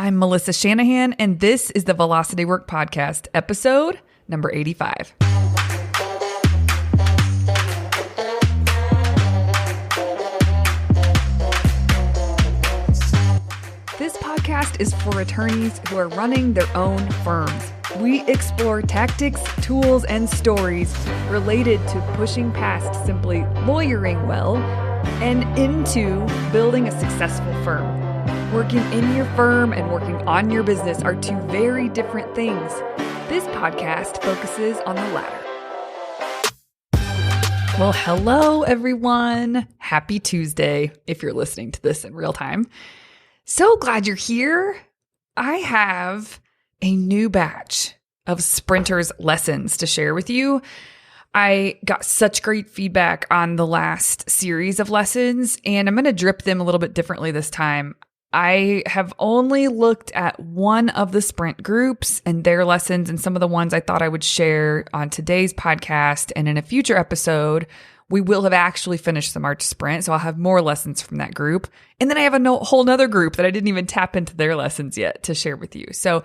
I'm Melissa Shanahan, and this is the Velocity Work Podcast, episode number 85. This podcast is for attorneys who are running their own firms. We explore tactics, tools, and stories related to pushing past simply lawyering well and into building a successful firm. Working in your firm and working on your business are two very different things. This podcast focuses on the latter. Well, hello, everyone. Happy Tuesday, if you're listening to this in real time. So glad you're here. I have a new batch of Sprinters lessons to share with you. I got such great feedback on the last series of lessons, and I'm going to drip them a little bit differently this time. I have only looked at one of the sprint groups and their lessons and some of the ones I thought I would share on today's podcast. And in a future episode, we will have actually finished the March sprint. So I'll have more lessons from that group. And then I have a whole nother group that I didn't even tap into their lessons yet to share with you. So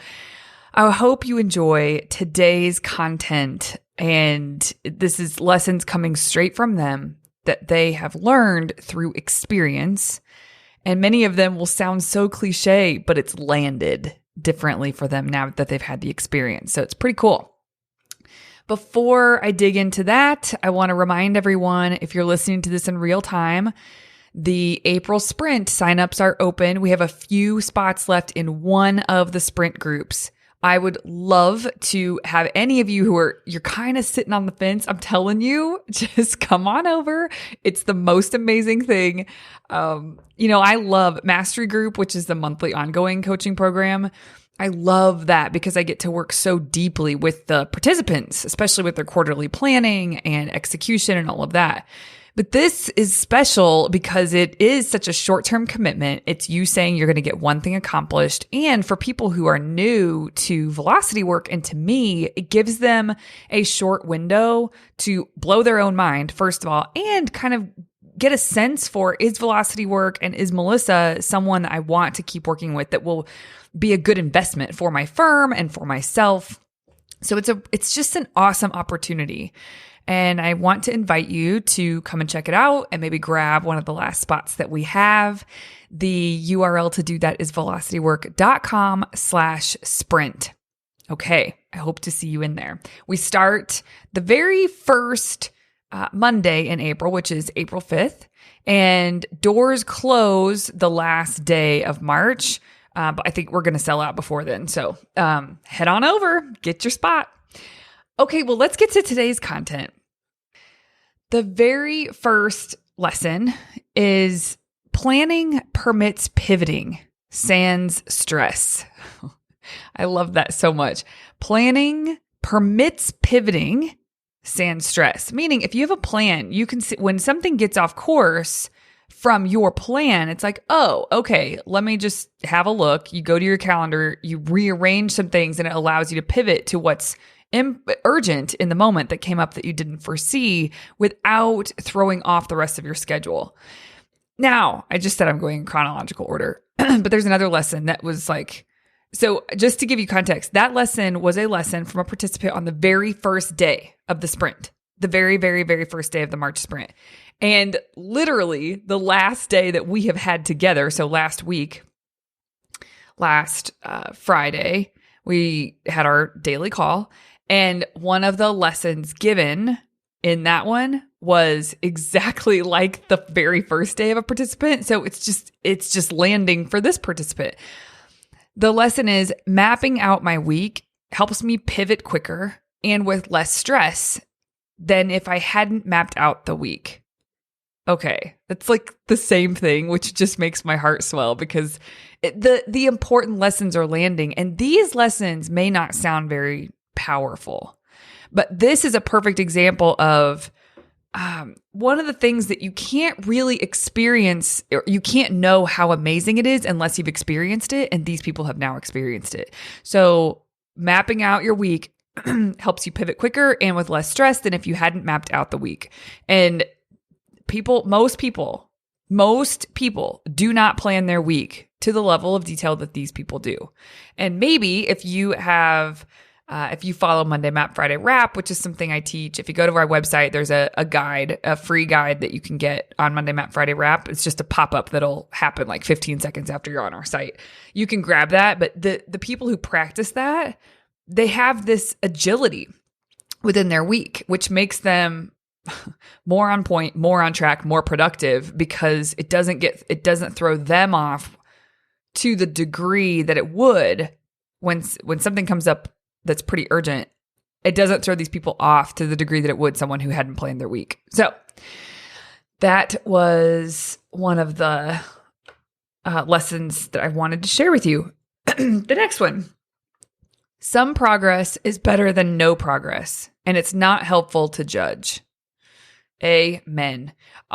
I hope you enjoy today's content. And this is lessons coming straight from them that they have learned through experience. And many of them will sound so cliche, but it's landed differently for them now that they've had the experience. So it's pretty cool. Before I dig into that, I want to remind everyone, if you're listening to this in real time, the April Sprint signups are open. We have a few spots left in one of the sprint groups. I would love to have any of you you're kind of sitting on the fence. I'm telling you, just come on over. It's the most amazing thing. I love Mastery Group, which is the monthly ongoing coaching program. I love that because I get to work so deeply with the participants, especially with their quarterly planning and execution and all of that. But this is special because it is such a short-term commitment. It's you saying you're going to get one thing accomplished. And for people who are new to velocity work and to me, it gives them a short window to blow their own mind, first of all, and kind of get a sense for, is velocity work and is Melissa someone that I want to keep working with that will be a good investment for my firm and for myself? So it's just an awesome opportunity. And I want to invite you to come and check it out and maybe grab one of the last spots that we have. The URL to do that is velocitywork.com/sprint. Okay, I hope to see you in there. We start the very first Monday in April, which is April 5th, and doors close the last day of March. But I think we're going to sell out before then. So head on over, get your spot. Okay, well, let's get to today's content. The very first lesson is planning permits pivoting, sans stress. I love that so much. Planning permits pivoting, sans stress. Meaning if you have a plan, you can see when something gets off course from your plan, it's like, oh, okay, let me just have a look. You go to your calendar, you rearrange some things, and it allows you to pivot to what's urgent in the moment that came up that you didn't foresee without throwing off the rest of your schedule. Now, I just said I'm going in chronological order, but there's another lesson that was like, so just to give you context, that lesson was a lesson from a participant on the very first day of the sprint, the very, very, very first day of the March sprint. And literally the last day that we have had together, so last week, last Friday, we had our daily call. And one of the lessons given in that one was exactly like the very first day of a participant. So it's just landing for this participant. The lesson is mapping out my week helps me pivot quicker and with less stress than if I hadn't mapped out the week. Okay, that's like the same thing, which just makes my heart swell because the important lessons are landing. And these lessons may not sound very powerful, but this is a perfect example of one of the things that you can't really experience, or you can't know how amazing it is unless you've experienced it. And these people have now experienced it. So mapping out your week helps you pivot quicker and with less stress than if you hadn't mapped out the week. And most people do not plan their week to the level of detail that these people do. And maybe if you follow Monday Map, Friday Wrap, which is something I teach, if you go to our website, there's a guide, a free guide that you can get on Monday Map, Friday Wrap. It's just a pop-up that'll happen like 15 seconds after you're on our site. You can grab that, but the people who practice that, they have this agility within their week, which makes them more on point, more on track, more productive, because it doesn't throw them off to the degree that it would when something comes up that's pretty urgent. It doesn't throw these people off to the degree that it would someone who hadn't planned their week. So that was one of the lessons that I wanted to share with you. The next one. Some progress is better than no progress, and it's not helpful to judge. Amen.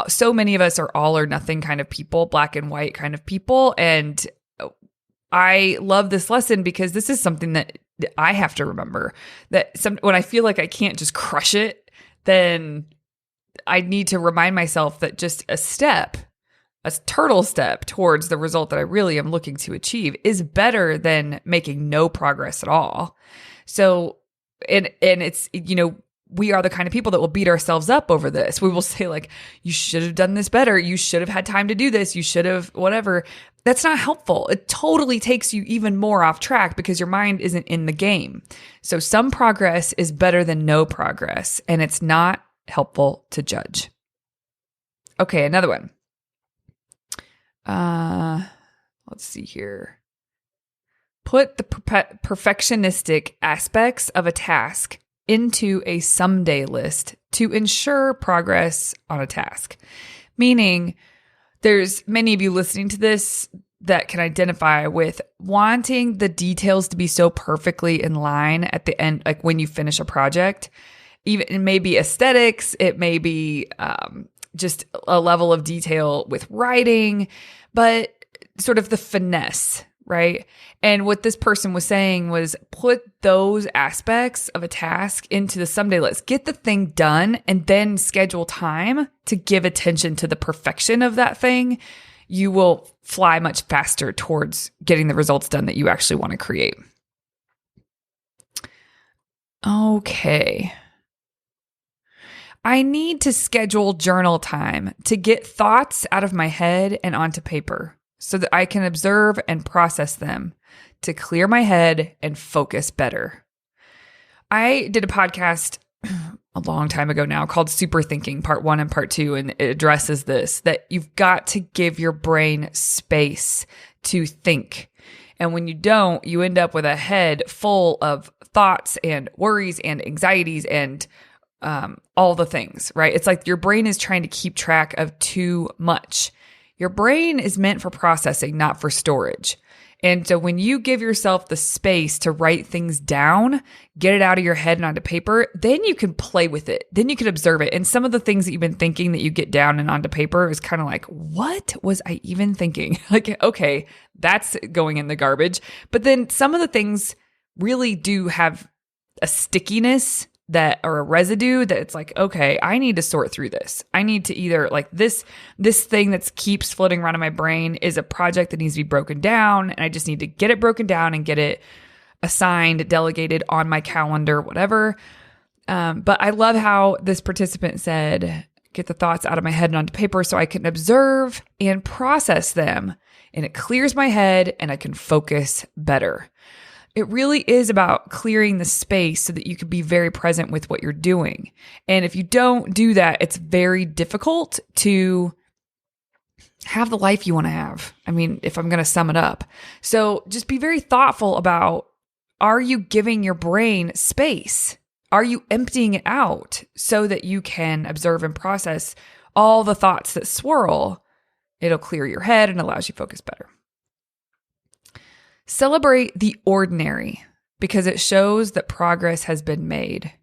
So many of us are all or nothing kind of people, black and white kind of people. And I love this lesson because this is something that I have to remember, that when I feel like I can't just crush it, then I need to remind myself that just a turtle step towards the result that I really am looking to achieve is better than making no progress at all. So, and it's, we are the kind of people that will beat ourselves up over this. We will say like, you should have done this better. You should have had time to do this. You should have whatever. That's not helpful. It totally takes you even more off track because your mind isn't in the game. So some progress is better than no progress, and it's not helpful to judge. Okay, another one. Let's see here. Put the perfectionistic aspects of a task into a someday list to ensure progress on a task. Meaning, there's many of you listening to this that can identify with wanting the details to be so perfectly in line at the end, like when you finish a project. Even it may be aesthetics, it may be just a level of detail with writing, but sort of the finesse, right? And what this person was saying was put those aspects of a task into the someday list. Get the thing done and then schedule time to give attention to the perfection of that thing. You will fly much faster towards getting the results done that you actually want to create. Okay. I need to schedule journal time to get thoughts out of my head and onto paper so that I can observe and process them to clear my head and focus better. I did a podcast a long time ago now called Super Thinking Part 1 and Part 2, and it addresses this, that you've got to give your brain space to think. And when you don't, you end up with a head full of thoughts and worries and anxieties and all the things, right? It's like your brain is trying to keep track of too much. Your brain is meant for processing, not for storage. And so when you give yourself the space to write things down, get it out of your head and onto paper, then you can play with it. Then you can observe it. And some of the things that you've been thinking that you get down and onto paper is kind of like, what was I even thinking? Like, okay, that's going in the garbage. But then some of the things really do have a stickiness or a residue that it's like, okay, I need to sort through this. I need to either like this thing that keeps floating around in my brain is a project that needs to be broken down, and I just need to get it broken down and get it assigned, delegated on my calendar, whatever. But I love how this participant said, get the thoughts out of my head and onto paper so I can observe and process them, and it clears my head and I can focus better. It really is about clearing the space so that you can be very present with what you're doing. And if you don't do that, it's very difficult to have the life you want to have. I mean, if I'm going to sum it up. So just be very thoughtful about, are you giving your brain space? Are you emptying it out so that you can observe and process all the thoughts that swirl? It'll clear your head and allows you to focus better. Celebrate the ordinary because it shows that progress has been made.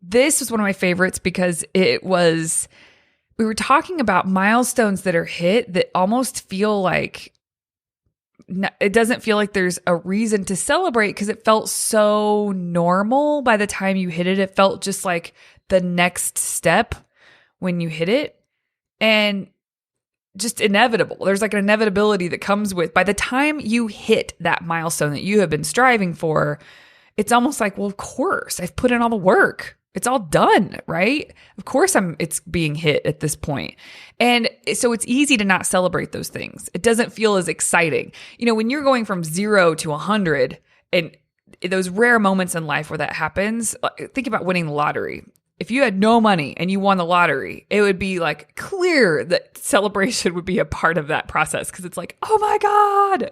This was one of my favorites because we were talking about milestones that are hit that almost feel like, it doesn't feel like there's a reason to celebrate because it felt so normal by the time you hit it. It felt just like the next step when you hit it. And just inevitable. There's like an inevitability that comes with, by the time you hit that milestone that you have been striving for, it's almost like, well, of course, I've put in all the work. It's all done, right? Of course it's being hit at this point. And so it's easy to not celebrate those things. It doesn't feel as exciting. When you're going from 0 to 100, and those rare moments in life where that happens, think about winning the lottery. If you had no money and you won the lottery, it would be like clear that celebration would be a part of that process, because it's like, oh my God,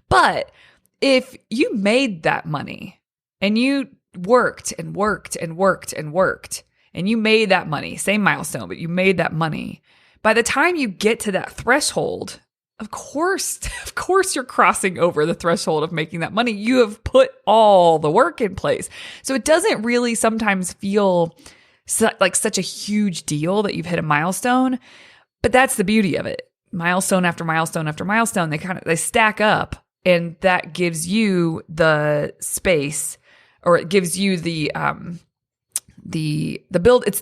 But if you made that money and you worked and worked and worked and worked, and you made that money, same milestone, but you made that money, by the time you get to that threshold, of course you're crossing over the threshold of making that money. You have put all the work in place. So it doesn't really sometimes feel like such a huge deal that you've hit a milestone, but that's the beauty of it. Milestone after milestone after milestone, they stack up, and that gives you the space, or it gives you the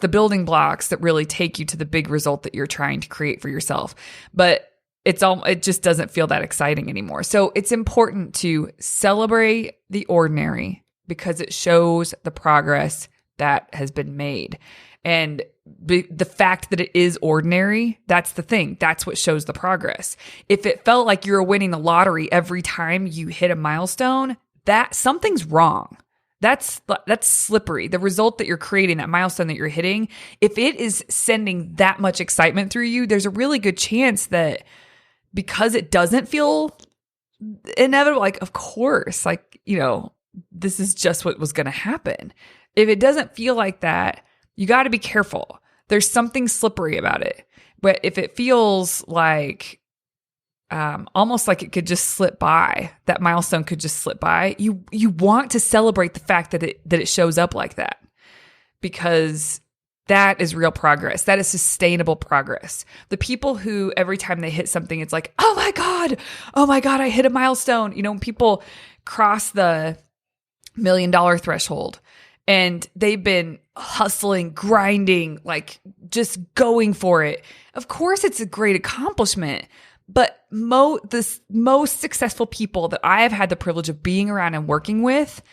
building blocks that really take you to the big result that you're trying to create for yourself. But it just doesn't feel that exciting anymore. So it's important to celebrate the ordinary, because it shows the progress that has been made. And the fact that it is ordinary, that's the thing. That's what shows the progress. If it felt like you were winning the lottery every time you hit a milestone, that something's wrong. That's slippery. The result that you're creating, that milestone that you're hitting, if it is sending that much excitement through you, there's a really good chance that, because it doesn't feel inevitable, like, of course, like, this is just what was going to happen. If it doesn't feel like that, you got to be careful. There's something slippery about it. But if it feels like almost like it could just slip by, that milestone could just slip by, you want to celebrate the fact that it shows up like that, because that is real progress. That is sustainable progress. The people who every time they hit something, it's like, oh my God, I hit a milestone. When people cross the $1 million threshold and they've been hustling, grinding, like just going for it. Of course, it's a great accomplishment. But the most successful people that I have had the privilege of being around and working with,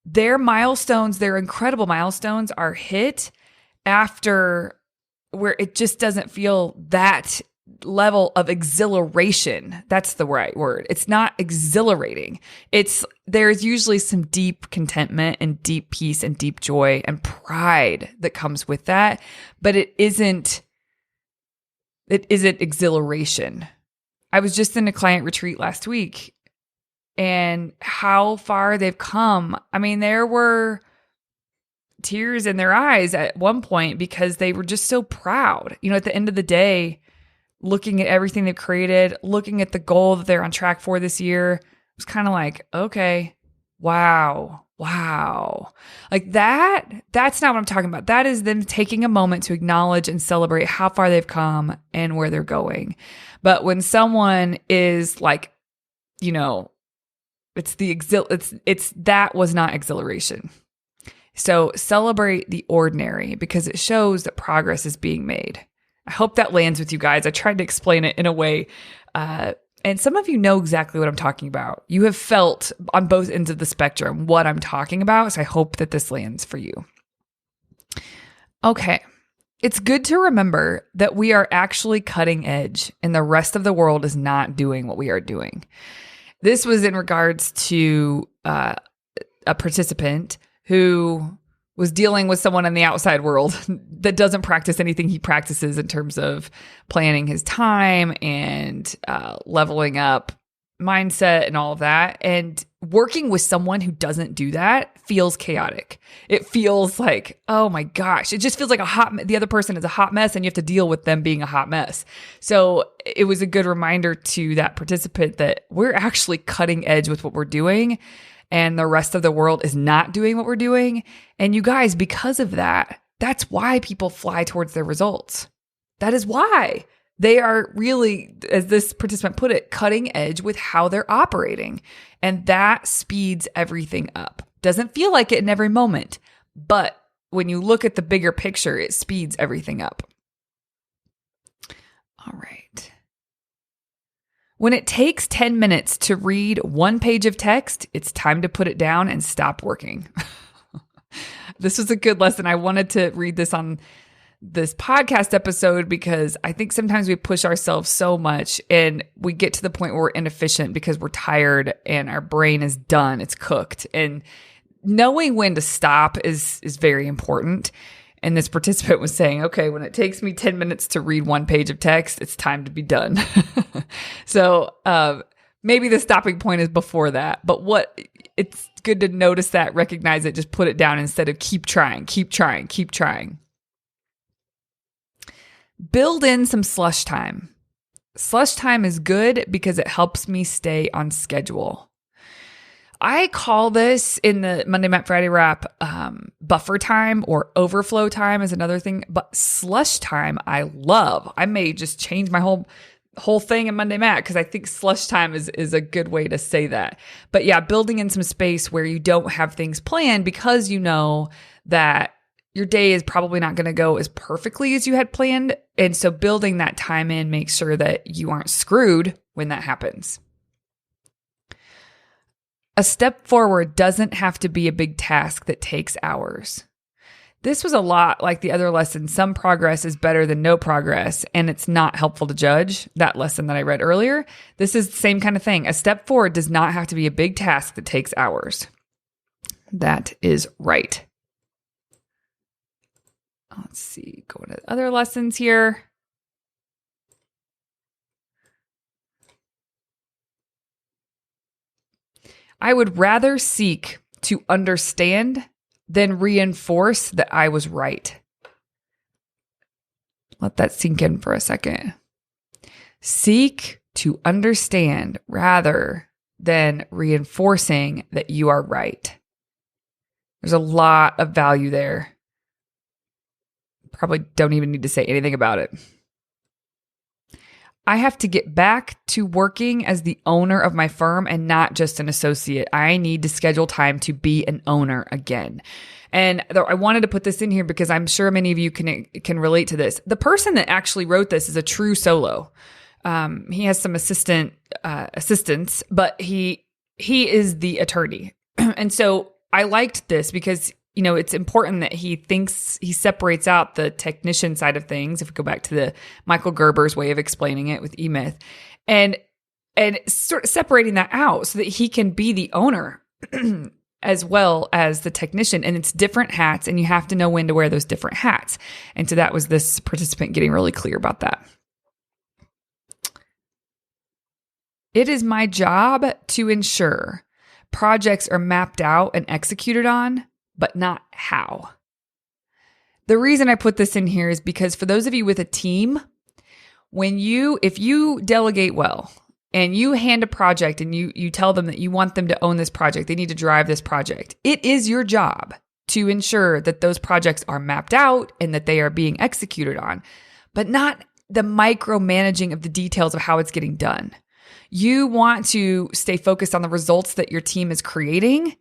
their milestones, their incredible milestones, are hit after where it just doesn't feel that level of exhilaration. That's the right word. It's not exhilarating. There's usually some deep contentment and deep peace and deep joy and pride that comes with that, but it isn't exhilaration. I was just in a client retreat last week, and how far they've come. I mean, there were tears in their eyes at one point because they were just so proud. At the end of the day, looking at everything they've created, looking at the goal that they're on track for this year, it was kind of like, okay, wow. Like that's not what I'm talking about. That is them taking a moment to acknowledge and celebrate how far they've come and where they're going. But when someone is like, that was not exhilaration. So celebrate the ordinary, because it shows that progress is being made. I hope that lands with you guys. I tried to explain it in a way, and some of you know exactly what I'm talking about. You have felt on both ends of the spectrum what I'm talking about, so I hope that this lands for you. Okay. It's good to remember that we are actually cutting edge, and the rest of the world is not doing what we are doing. This was in regards to a participant who was dealing with someone in the outside world that doesn't practice anything he practices in terms of planning his time and leveling up mindset and all of that. And working with someone who doesn't do that feels chaotic. It feels like, oh my gosh, it just feels like the other person is a hot mess and you have to deal with them being a hot mess. So it was a good reminder to that participant that we're actually cutting edge with what we're doing, and the rest of the world is not doing what we're doing. And you guys, because of that, that's why people fly towards their results. That is why they are really, as this participant put it, cutting edge with how they're operating. And that speeds everything up. Doesn't feel like it in every moment, but when you look at the bigger picture, it speeds everything up. All right. When it takes 10 minutes to read one page of text, it's time to put it down and stop working. This was a good lesson. I wanted to read this on this podcast episode because I think sometimes we push ourselves so much and we get to the point where we're inefficient because we're tired and our brain is done. It's cooked. And knowing when to stop is very important. And this participant was saying, okay, when it takes me 10 minutes to read one page of text, it's time to be done. So maybe the stopping point is before that. But it's good to notice that, recognize it, just put it down instead of keep trying. Build in some slush time. Slush time is good because it helps me stay on schedule. I call this in the Monday, Map, Friday wrap, buffer time or overflow time is another thing. But slush time, I love. I may just change my whole thing in Monday Mat because I think slush time is a good way to say that. But yeah, building in some space where you don't have things planned because you know that your day is probably not going to go as perfectly as you had planned. And so building that time in makes sure that you aren't screwed when that happens. A step forward doesn't have to be a big task that takes hours. This was a lot like the other lesson. Some progress is better than no progress, and it's not helpful to judge. That lesson that I read earlier, this is the same kind of thing. A step forward does not have to be a big task that takes hours. That is right. Let's see, going to other lessons here. I would rather seek to understand than reinforce that I was right. Let that sink in for a second. Seek to understand rather than reinforcing that you are right. There's a lot of value there. Probably don't even need to say anything about it. I have to get back to working as the owner of my firm and not just an associate. I need to schedule time to be an owner again. And I wanted to put this in here because I'm sure many of you can relate to this. The person that actually wrote this is a true solo. He has some assistants, but he is the attorney. And so I liked this because it's important that he separates out the technician side of things. If we go back to the Michael Gerber's way of explaining it with eMyth and sort of separating that out so that he can be the owner as well as the technician. And it's different hats and you have to know when to wear those different hats. And so that was this participant getting really clear about that. It is my job to ensure projects are mapped out and executed on, but not how. The reason I put this in here is because for those of you with a team, if you delegate well and you hand a project and you tell them that you want them to own this project, they need to drive this project. It is your job to ensure that those projects are mapped out and that they are being executed on, but not the micromanaging of the details of how it's getting done. You want to stay focused on the results that your team is creating,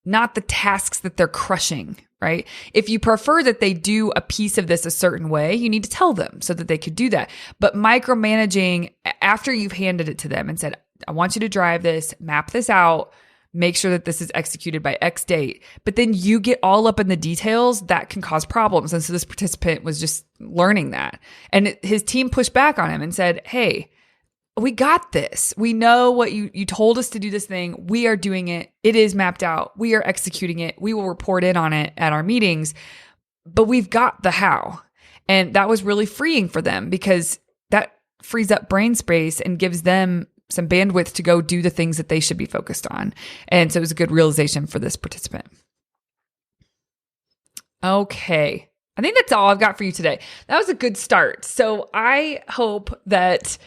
not the tasks that they're crushing, right? If you prefer that they do a piece of this a certain way, you need to tell them so that they could do that. But micromanaging after you've handed it to them and said, I want you to drive this, map this out, make sure that this is executed by X date. But then you get all up in the details, that can cause problems. And so this participant was just learning that. And his team pushed back on him and said, hey, we got this. We know what you told us to do this thing. We are doing it. It is mapped out. We are executing it. We will report in on it at our meetings, but we've got the how. And that was really freeing for them because that frees up brain space and gives them some bandwidth to go do the things that they should be focused on. And so it was a good realization for this participant. Okay. I think that's all I've got for you today. That was a good start. So I hope that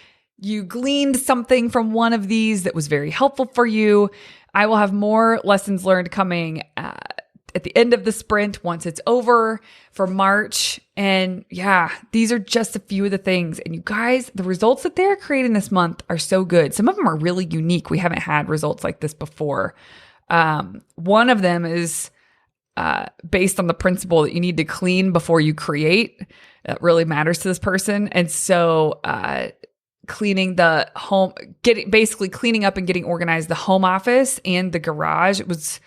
you gleaned something from one of these that was very helpful for you. I will have more lessons learned coming at the end of the sprint once it's over for March. And yeah, these are just a few of the things. And you guys, the results that they're creating this month are so good. Some of them are really unique. We haven't had results like this before. One of them is based on the principle that you need to clean before you create. That really matters to this person. And so cleaning the home, basically cleaning up and getting organized the home office and the garage. It was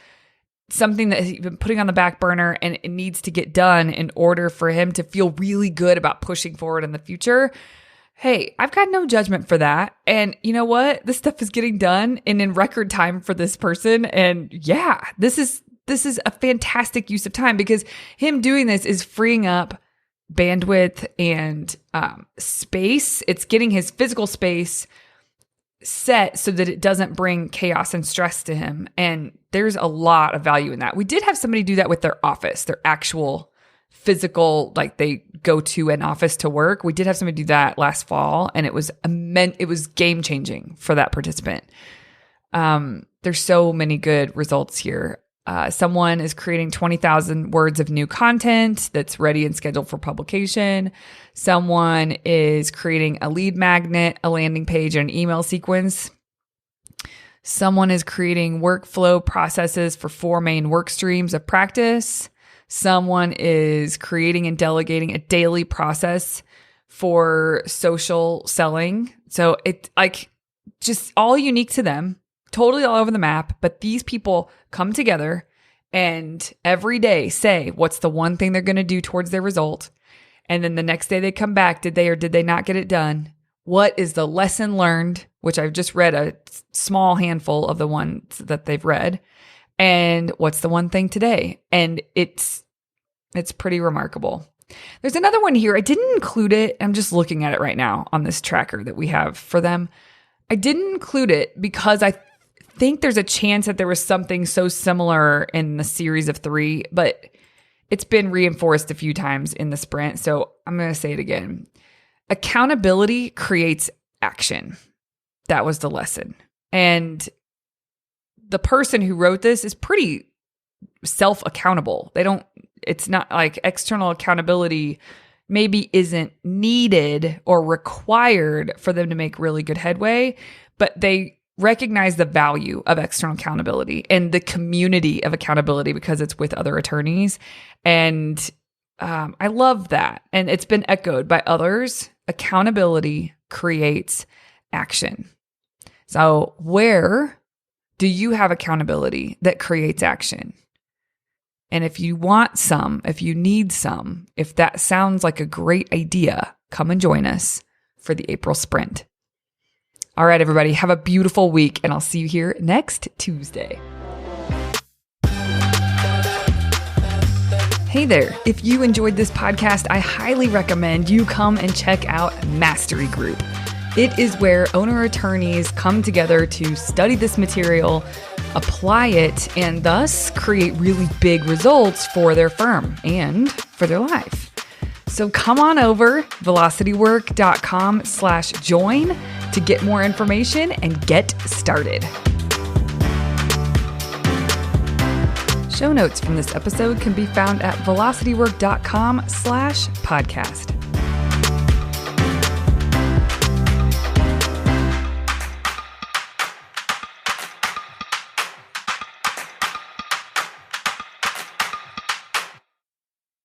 something that he's been putting on the back burner, and it needs to get done in order for him to feel really good about pushing forward in the future. Hey, I've got no judgment for that. And you know what? This stuff is getting done and in record time for this person. And yeah, this is a fantastic use of time, because him doing this is freeing up bandwidth and space. It's getting his physical space set so that it doesn't bring chaos and stress to him. And there's a lot of value in that. We did have somebody do that with their office, their actual physical, like they go to an office to work. We did have somebody do that last fall, and it was game changing for that participant. There's so many good results here. Someone is creating 20,000 words of new content that's ready and scheduled for publication. Someone is creating a lead magnet, a landing page, and an email sequence. Someone is creating workflow processes for 4 main work streams of practice. Someone is creating and delegating a daily process for social selling. So it's like just all unique to them, totally all over the map. But these people come together and every day say what's the one thing they're going to do towards their result. And then the next day they come back. Did they or did they not get it done? What is the lesson learned? Which I've just read a small handful of the ones that they've read. And what's the one thing today? And it's pretty remarkable. There's another one here. I didn't include it. I'm just looking at it right now on this tracker that we have for them. I didn't include it because I think there's a chance that there was something so similar in the series of 3, but it's been reinforced a few times in the sprint. So I'm going to say it again. Accountability creates action. That was the lesson. And the person who wrote this is pretty self-accountable. It's not like external accountability maybe isn't needed or required for them to make really good headway, but they recognize the value of external accountability and the community of accountability because it's with other attorneys. And I love that. And it's been echoed by others. Accountability creates action. So where do you have accountability that creates action? And if you want some, if you need some, if that sounds like a great idea, come and join us for the April Sprint. All right, everybody, have a beautiful week, and I'll see you here next Tuesday. Hey there. If you enjoyed this podcast, I highly recommend you come and check out Mastery Group. It is where owner attorneys come together to study this material, apply it, and thus create really big results for their firm and for their life. So come on over, velocitywork.com/join to get more information and get started. Show notes from this episode can be found at velocitywork.com/podcast.